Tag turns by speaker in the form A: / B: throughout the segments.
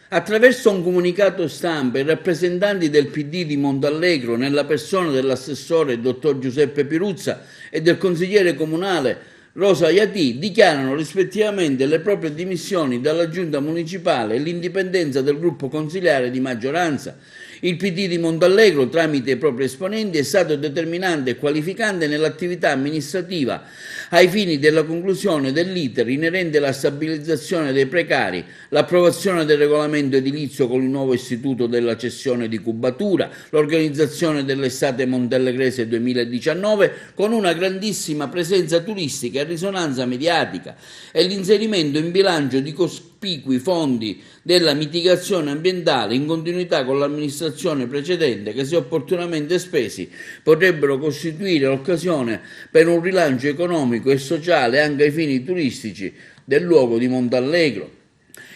A: Attraverso un comunicato stampa, i rappresentanti del PD di Montallegro, nella persona dell'assessore dottor Giuseppe Piruzza e del consigliere comunale Rosa Iati, dichiarano rispettivamente le proprie dimissioni dalla giunta municipale e l'indipendenza del gruppo consiliare di maggioranza. Il PD di Montallegro, tramite i propri esponenti, è stato determinante e qualificante nell'attività amministrativa ai fini della conclusione dell'iter inerente alla stabilizzazione dei precari, l'approvazione del regolamento edilizio con il nuovo istituto della cessione di cubatura, l'organizzazione dell'estate montellegrese 2019 con una grandissima presenza turistica e risonanza mediatica e l'inserimento in bilancio di cospicui fondi della mitigazione ambientale in continuità con l'amministrazione precedente che, se opportunamente spesi, potrebbero costituire l'occasione per un rilancio economico e sociale anche ai fini turistici del luogo di Montallegro.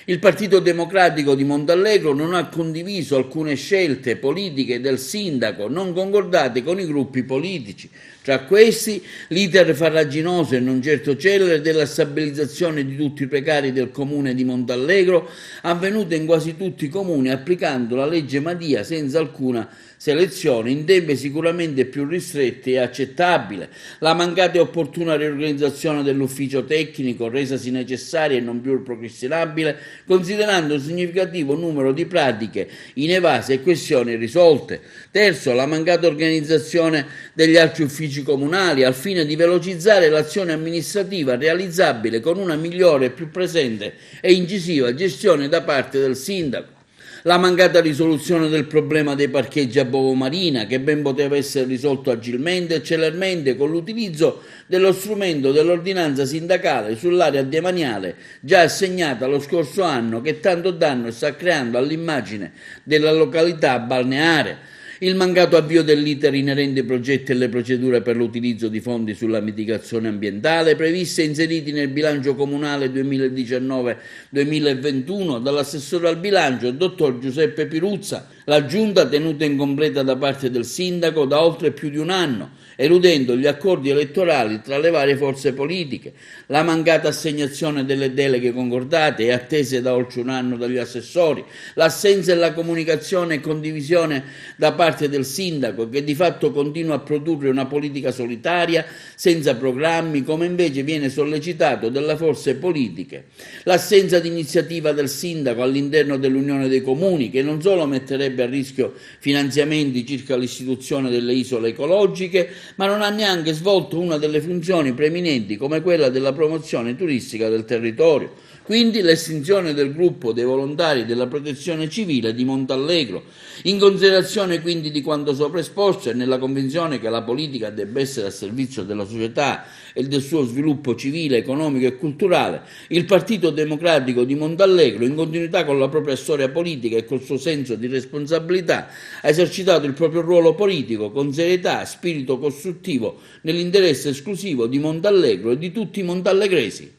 A: Il Partito Democratico di Montallegro non ha condiviso alcune scelte politiche del sindaco non concordate con i gruppi politici. Tra questi, l'iter farraginoso e non certo celere della stabilizzazione di tutti i precari del comune di Montallegro, avvenuta in quasi tutti i comuni applicando la legge Madia senza alcuna selezione, in tempi sicuramente più ristretti e accettabile. La mancata e opportuna riorganizzazione dell'ufficio tecnico, resasi necessaria e non più procrastinabile, considerando un significativo numero di pratiche inevase e questioni irrisolte. Terzo, la mancata organizzazione degli altri uffici comunali al fine di velocizzare l'azione amministrativa realizzabile con una migliore e più presente e incisiva gestione da parte del sindaco. La mancata risoluzione del problema dei parcheggi a Bovo Marina, che ben poteva essere risolto agilmente e celermente con l'utilizzo dello strumento dell'ordinanza sindacale sull'area demaniale già assegnata lo scorso anno, che tanto danno sta creando all'immagine della località balneare. Il mancato avvio dell'iter inerente ai progetti e le procedure per l'utilizzo di fondi sulla mitigazione ambientale previste e inseriti nel bilancio comunale 2019-2021 dall'assessore al bilancio, dottor Giuseppe Piruzza, la giunta tenuta incompleta da parte del sindaco da oltre più di un anno, eludendo gli accordi elettorali tra le varie forze politiche, la mancata assegnazione delle deleghe concordate e attese da oltre un anno dagli assessori, l'assenza della comunicazione e condivisione da parte del sindaco, che di fatto continua a produrre una politica solitaria senza programmi, come invece viene sollecitato dalle forze politiche, l'assenza di iniziativa del sindaco all'interno dell'Unione dei Comuni, che non solo metterebbe a rischio finanziamenti circa l'istituzione delle isole ecologiche, ma non ha neanche svolto una delle funzioni preminenti come quella della promozione turistica del territorio. Quindi l'estinzione del gruppo dei volontari della protezione civile di Montallegro. In considerazione quindi di quanto sopra esposto e nella convinzione che la politica debba essere a servizio della società e del suo sviluppo civile, economico e culturale, il Partito Democratico di Montallegro, in continuità con la propria storia politica e col suo senso di responsabilità, ha esercitato il proprio ruolo politico con serietà e spirito costruttivo nell'interesse esclusivo di Montallegro e di tutti i montallegresi.